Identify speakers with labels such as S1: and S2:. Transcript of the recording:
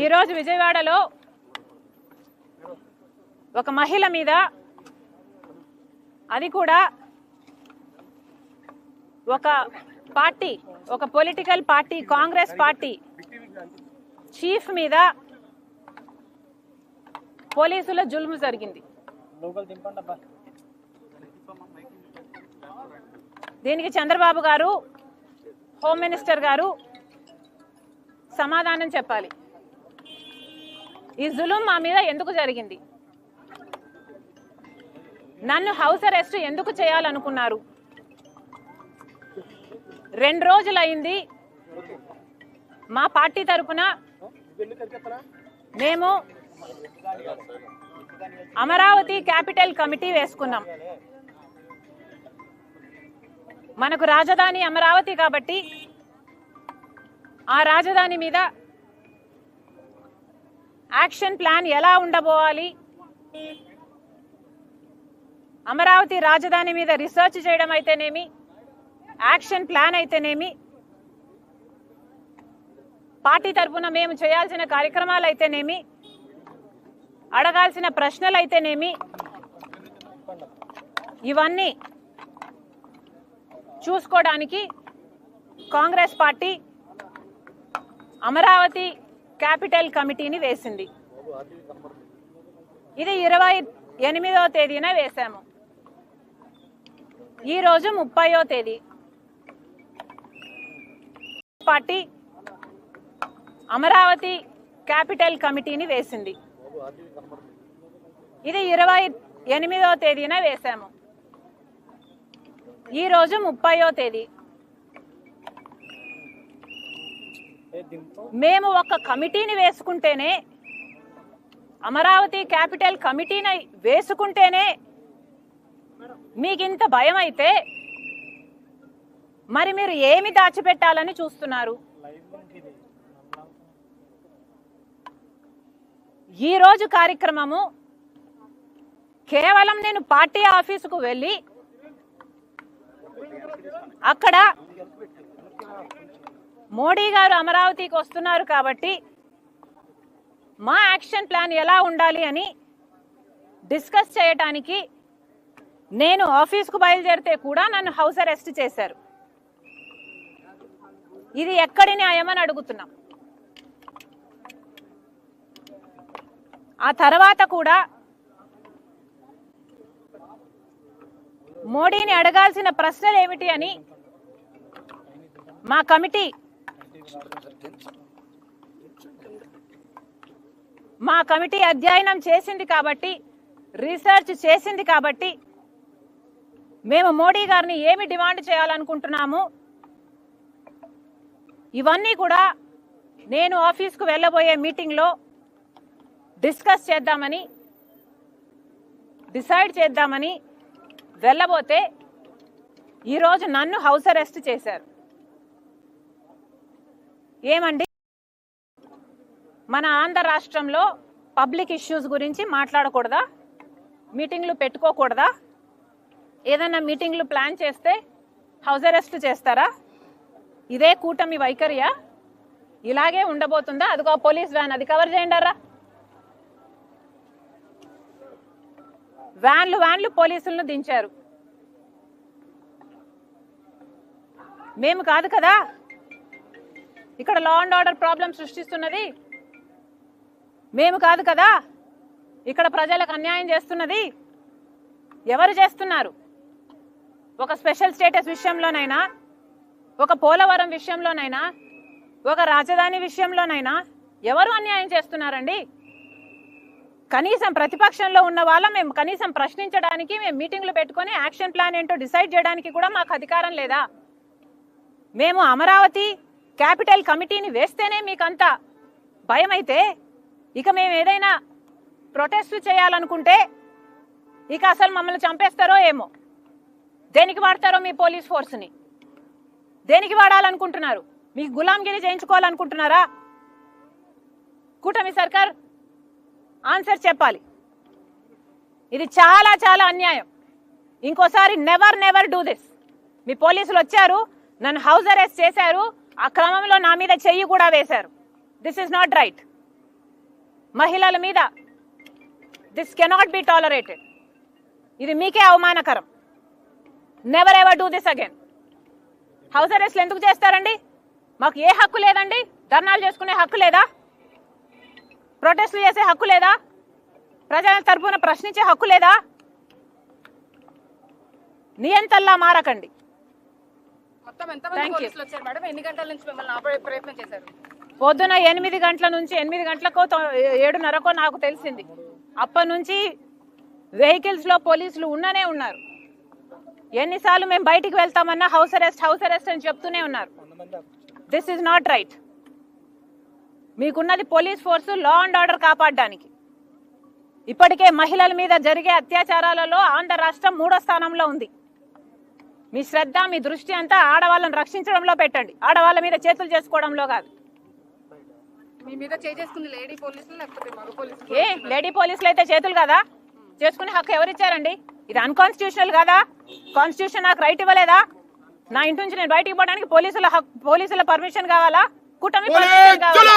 S1: ఈరోజు విజయవాడలో ఒక మహిళ మీద, అది కూడా ఒక పార్టీ, ఒక political party, Congress party chief మీద పోలీసుల జుల్ము జరిగింది. దీనికి చంద్రబాబు గారు, హోమ్ మినిస్టర్ గారు సమాధానం చెప్పాలి. ఈ జులుం మా మీద ఎందుకు జరిగింది? నన్ను హౌస్ అరెస్ట్ ఎందుకు చేయాలనుకున్నారు? 2 రోజులైంది మా పార్టీ తరఫున మేము అమరావతి క్యాపిటల్ కమిటీ వేసుకున్నాం. మనకు రాజధాని అమరావతి కాబట్టి ఆ రాజధాని మీద యాక్షన్ ప్లాన్ ఎలా ఉండబోవాలి, అమరావతి రాజధాని మీద రీసెర్చ్ చేయడం అయితేనేమి, యాక్షన్ ప్లాన్ అయితేనేమి, పార్టీ తరఫున మేము చేయాల్సిన కార్యక్రమాలు అయితేనేమి, అడగాల్సిన ప్రశ్నలు అయితేనేమి, ఇవన్నీ చూసుకోవడానికి కాంగ్రెస్ పార్టీ అమరావతి క్యాపిటల్ కమిటీని వేసింది. ఇది 28వ తేదీన వేశాము. ఈరోజు 30వ తేదీ. పార్టీ అమరావతి క్యాపిటల్ కమిటీని వేసింది. ఇది 28వ తేదీన వేశాము. ఈరోజు 30వ తేదీ. మేము ఒక కమిటీని వేసుకుంటేనే, అమరావతి క్యాపిటల్ కమిటీని వేసుకుంటేనే మీకింత భయం అయితే మరి మీరు ఏమి దాచిపెట్టాలని చూస్తున్నారు? ఈ రోజు కార్యక్రమము కేవలం నేను పార్టీ ఆఫీసుకు వెళ్ళి అక్కడ మోడీ గారు అమరావతికి వస్తున్నారు కాబట్టి మా యాక్షన్ ప్లాన్ ఎలా ఉండాలి అని డిస్కస్ చేయడానికి నేను ఆఫీస్కు బయలుదేరితే కూడా నన్ను హౌస్ అరెస్ట్ చేశారు. ఇది ఎక్కడి న్యాయమని అడుగుతున్నాం. ఆ తర్వాత కూడా మోడీని అడగాల్సిన ప్రశ్నలు ఏమిటి అని మా కమిటీ అధ్యయనం చేసింది కాబట్టి, రీసెర్చ్ చేసింది కాబట్టి మేము మోడీ గారిని ఏమి డిమాండ్ చేయాలనుకుంటున్నాము, ఇవన్నీ కూడా నేను ఆఫీస్కు వెళ్ళబోయే మీటింగ్లో డిస్కస్ చేద్దామని, డిసైడ్ చేద్దామని వెళ్ళబోతే ఈరోజు నన్ను హౌస్ అరెస్ట్ చేశారు. ఏమండి, మన ఆంధ్ర రాష్ట్రంలో పబ్లిక్ ఇష్యూస్ గురించి మాట్లాడకూడదా? మీటింగ్లు పెట్టుకోకూడదా? ఏదైనా మీటింగ్లు ప్లాన్ చేస్తే హౌస్ అరెస్ట్ చేస్తారా? ఇదే కూటమి వైఖరియా? ఇలాగే ఉండబోతుందా? అదిగో పోలీస్ వ్యాన్, అది కవర్ చేయండారా. వ్యాన్లు పోలీసులను దించారు. మేము కాదు కదా ఇక్కడ లా అండ్ ఆర్డర్ ప్రాబ్లం సృష్టిస్తున్నది. మేము కాదు కదా ఇక్కడ ప్రజలకు అన్యాయం చేస్తున్నది. ఎవరు చేస్తున్నారు? ఒక స్పెషల్ స్టేటస్ విషయంలోనైనా, ఒక పోలవరం విషయంలోనైనా, ఒక రాజధాని విషయంలోనైనా ఎవరు అన్యాయం చేస్తున్నారండి? కనీసం ప్రతిపక్షంలో ఉన్న వాళ్ళం మేము కనీసం ప్రశ్నించడానికి, మేము మీటింగ్లు పెట్టుకొని యాక్షన్ ప్లాన్ ఏంటో డిసైడ్ చేయడానికి కూడా మాకు అధికారం లేదా? మేము అమరావతి క్యాపిటల్ కమిటీని వేస్తేనే మీకంతా భయం అయితే, ఇక మేము ఏదైనా ప్రొటెస్ట్ చేయాలనుకుంటే ఇక అసలు మమ్మల్ని చంపేస్తారో ఏమో. దేనికి వాడతారో మీ పోలీస్ ఫోర్స్ని? దేనికి వాడాలనుకుంటున్నారు? మీకు గులాంగిరి చేయించుకోవాలనుకుంటున్నారా? కూటమి సర్కార్ ఆన్సర్ చెప్పాలి. ఇది చాలా చాలా అన్యాయం. ఇంకోసారి నెవర్ డూ దిస్. మీ పోలీసులు వచ్చారు, నన్ను హౌస్ అరెస్ట్ చేశారు, ఆ క్రమంలో నా మీద చెయ్యి కూడా వేశారు. This is not right. మహిళల మీద దిస్ కెనాట్ బి టాలరేటెడ్. ఇది మీకే అవమానకరం. Never ever do this again. House అరెస్ట్లు ఎందుకు చేస్తారండి? మాకు ఏ హక్కు లేదండి? ధర్నాలు చేసుకునే హక్కు లేదా? ప్రొటెస్టులు చేసే హక్కు లేదా? ప్రజల తరపున ప్రశ్నించే హక్కు లేదా? నియంతల్లా మారకండి. పొద్దున 8 గంటల నుంచి 8 గంటలకో 7:30కో నాకు తెలిసింది. అప్పటి నుంచి వెహికల్స్ లో పోలీసులు ఉన్ననే ఉన్నారు. ఎన్నిసార్లు మేము బయటికి వెళ్తామన్నా హౌస్ అరెస్ట్ అని చెప్తూనే ఉన్నారు. This is not right. మీకున్నది police force, law and order కాపాడడానికి. ఇప్పటికే మహిళల మీద జరిగే అత్యాచారాలలో ఆంధ్ర రాష్ట్రం 3వ స్థానంలో ఉంది. మీ శ్రద్ధ, మీ దృష్టి అంతా ఆడవాళ్ళని రక్షించడంలో పెట్టండి, ఆడవాళ్ళ మీద చేతులు చేసుకోవడంలో కాదు.
S2: మీ మీద చేసుకుంది లేడీ పోలీసులు లేకపోతే మగ పోలీసులు?
S1: ఏ లేడీ పోలీసులు అయితే చేతులు కదా చేసుకునే హక్కు ఎవరిచ్చారండి? ఇది అన్కాన్స్టిట్యూషనల్ కదా? కాన్స్టిట్యూషన్ నాకు రైట్ ఇవ్వలేదా? నా ఇంటి నుంచి నేను బయటికి పోవడానికి పోలీసుల పర్మిషన్ కావాలా? కూటమి పర్మిషన్ కావాలా?